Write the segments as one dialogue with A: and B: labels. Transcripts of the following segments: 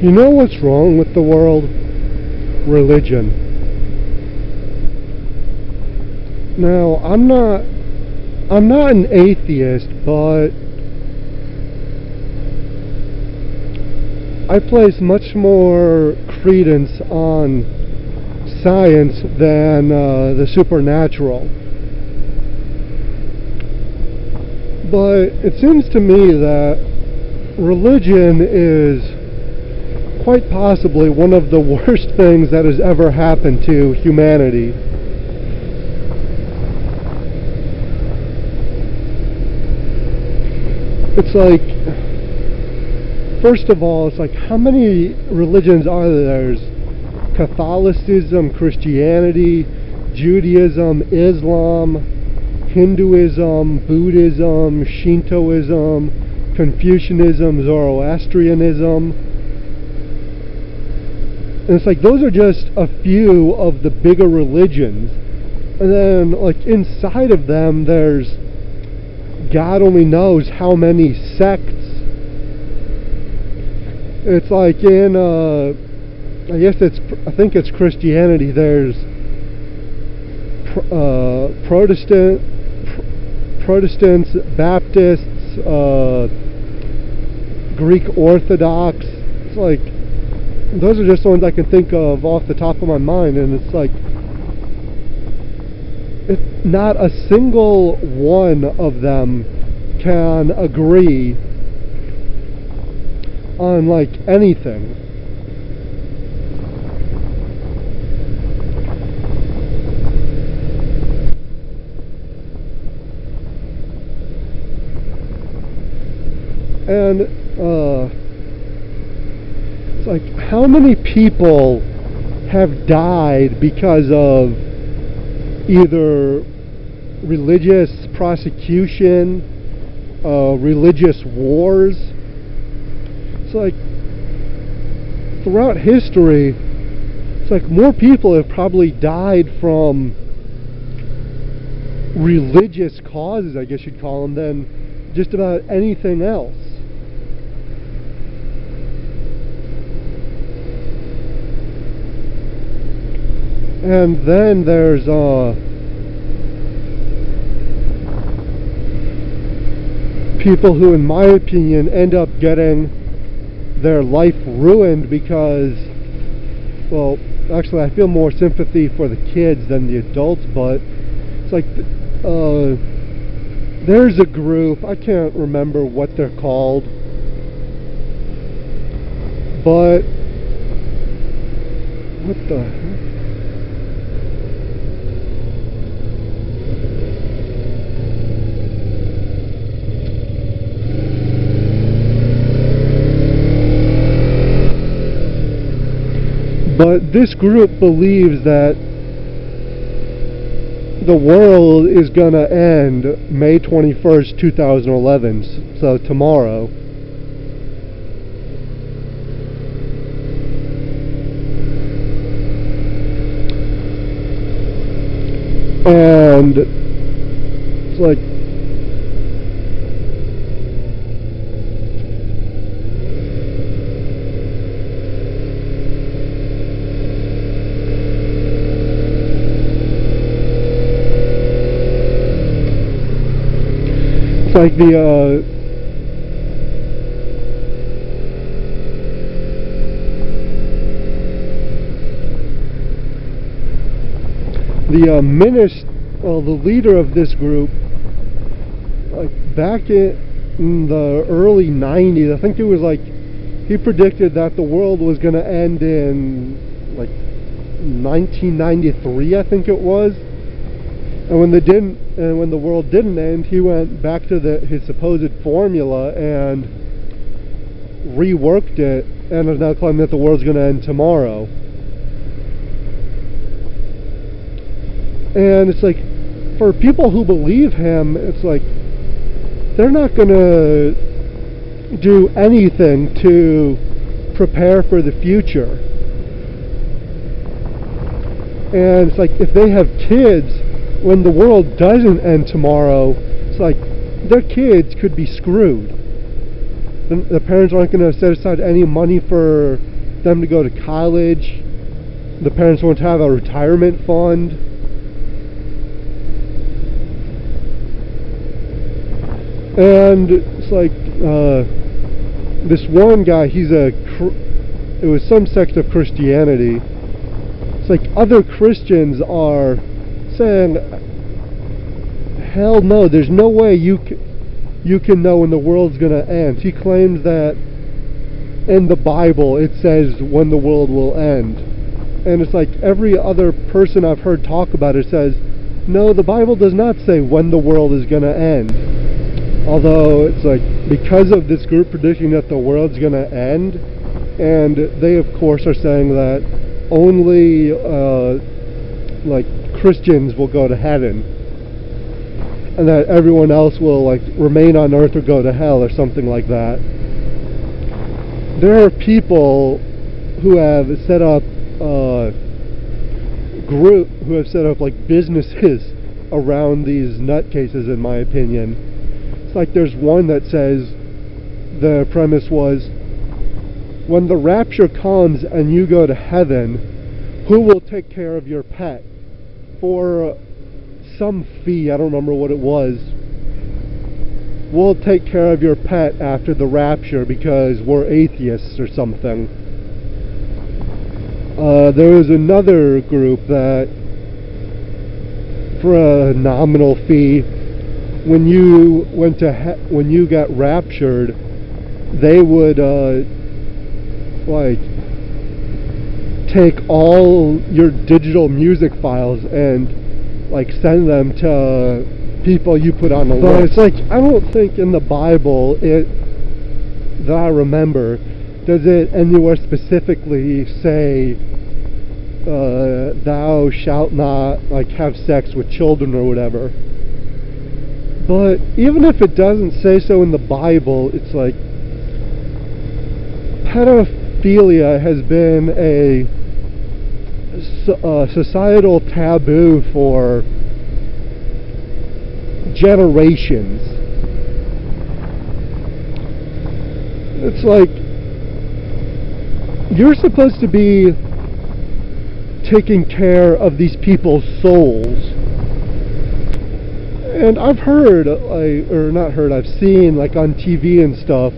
A: You know what's wrong with the world? Religion. Now, I'm not an atheist, but I place much more credence on science than the supernatural. But it seems to me that religion is quite possibly one of the worst things that has ever happened to humanity. It's like, first of all, it's like, how many religions are there? There's Catholicism, Christianity, Judaism, Islam, Hinduism, Buddhism, Shintoism, Confucianism, Zoroastrianism. And it's like, those are just a few of the bigger religions. And then, like, inside of them, there's God only knows how many sects. It's like in, I think it's Christianity. There's Protestants, Baptists, Greek Orthodox. It's like, those are just the ones I can think of off the top of my mind, and it's like, not a single one of them can agree on like anything. And it's like, how many people have died because of either religious prosecution, religious wars? It's like, throughout history, it's like more people have probably died from religious causes, I guess you'd call them, than just about anything else. And then there's people who, in my opinion, end up getting their life ruined because, well, actually I feel more sympathy for the kids than the adults, but it's like, there's a group, I can't remember what they're called, but what the heck? But this group believes that the world is going to end May 21st, 2011, so tomorrow. And it's like, like the leader of this group, like back in the early 90s, I think it was like, he predicted that the world was going to end in like 1993, I think it was. And when the world didn't end, he went back to his supposed formula and reworked it, and is now claiming that the world's going to end tomorrow. And it's like, for people who believe him, it's like, they're not going to do anything to prepare for the future. And it's like, if they have kids, when the world doesn't end tomorrow, it's like, their kids could be screwed. The parents aren't going to set aside any money for them to go to college. The parents won't have a retirement fund. And it's like this one guy, it was some sect of Christianity. It's like other Christians are saying, hell no, there's no way you can know when the world's going to end. He claims that in the Bible it says when the world will end. And it's like every other person I've heard talk about it says, no, the Bible does not say when the world is going to end. Although it's like, because of this group predicting that the world's going to end, and they of course are saying that only like Christians will go to heaven, and that everyone else will like remain on earth or go to hell or something like that. There are people who have set up who have set up like businesses around these nutcases, in my opinion. It's like there's one that says the premise was, when the rapture comes and you go to heaven, who will take care of your pet? For some fee, I don't remember what it was, we'll take care of your pet after the rapture because we're atheists or something. There was another group that, for a nominal fee, when you got raptured, they would like take all your digital music files and like send them to people you put on the list. But it's like, I don't think in the Bible that I remember does it anywhere specifically say thou shalt not like have sex with children or whatever. But even if it doesn't say so in the Bible, it's like pedophilia has been a societal taboo for generations. It's like you're supposed to be taking care of these people's souls. And I've heard, or not heard, I've seen like on TV and stuff,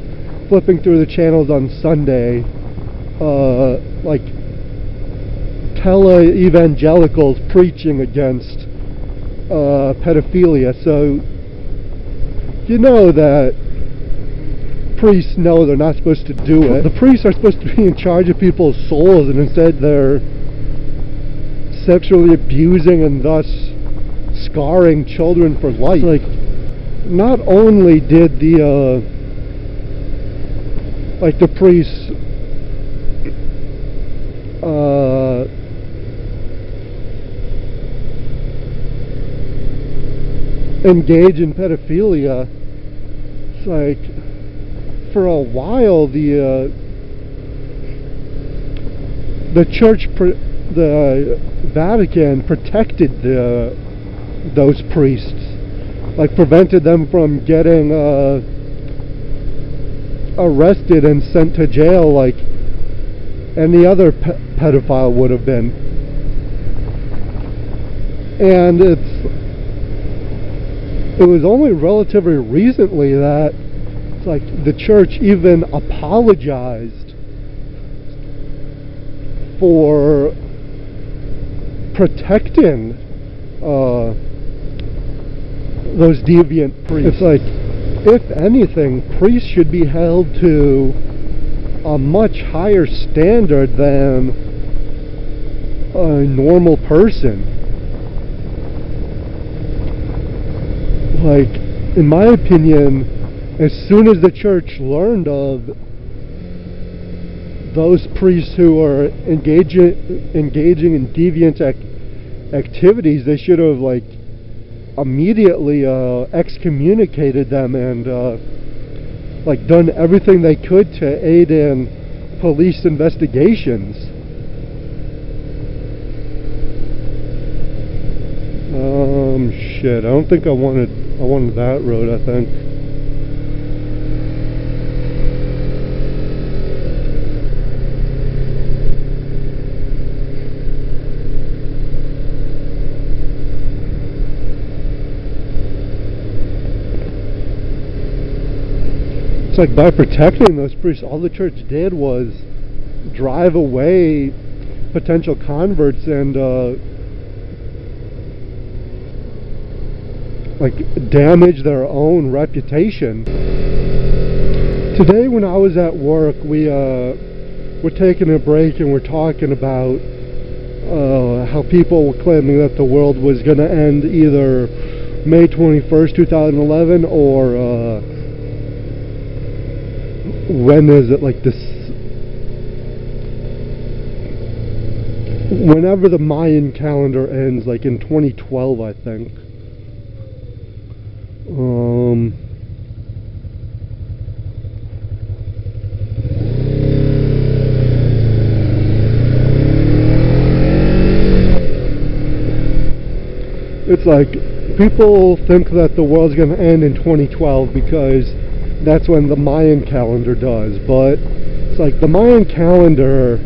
A: flipping through the channels on Sunday, like tele-evangelicals preaching against pedophilia. So you know that priests know they're not supposed to do it. The priests are supposed to be in charge of people's souls, and instead they're sexually abusing and thus scarring children for life. Like, not only did the priests engage in pedophilia, it's like for a while the church, the Vatican protected those priests, like prevented them from getting arrested and sent to jail like any other pedophile would have been. And it was only relatively recently that it's like the church even apologized for protecting those deviant priests. It's like, if anything, priests should be held to a much higher standard than a normal person. Like, in my opinion, as soon as the church learned of those priests who are engaging in deviant activities, they should have like immediately excommunicated them and like done everything they could to aid in police investigations. Shit, I don't think I wanted that road, I think. like by protecting those priests, all the church did was drive away potential converts and like damage their own reputation. Today when I was at work, we're taking a break and we're talking about how people were claiming that the world was going to end either May 21st, 2011 or when is it, like this, whenever the Mayan calendar ends, like in 2012 I think. It's like people think that the world's going to end in 2012 because that's when the Mayan calendar does, but it's like the Mayan calendar,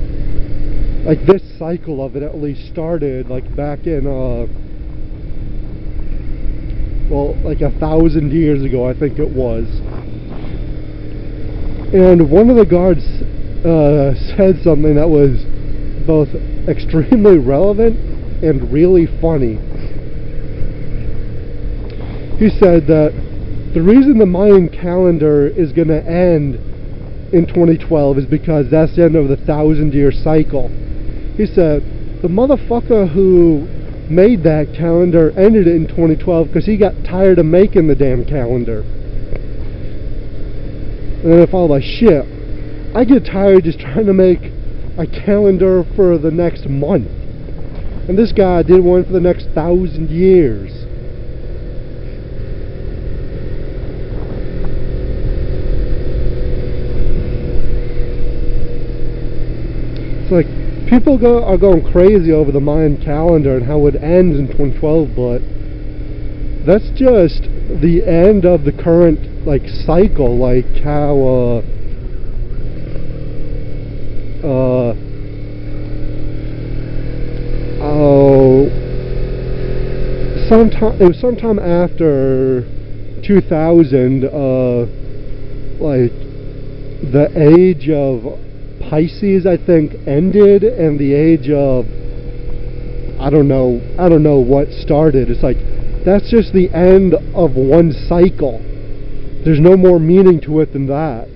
A: like this cycle of it at least started like back in well, like 1,000 years ago I think it was. And one of the guards said something that was both extremely relevant and really funny. He said that the reason the Mayan calendar is going to end in 2012 is because that's the end of the 1,000-year cycle. He said the motherfucker who made that calendar ended it in 2012 because he got tired of making the damn calendar. And then I followed by, shit, I get tired just trying to make a calendar for the next month. And this guy did one for the next 1,000 years. It's like people are going crazy over the Mayan calendar and how it ends in 2012, but that's just the end of the current like cycle, like how it was sometime after 2000, like the age of Pisces I think ended and the age of I don't know what started. It's like that's just the end of one cycle. There's no more meaning to it than that.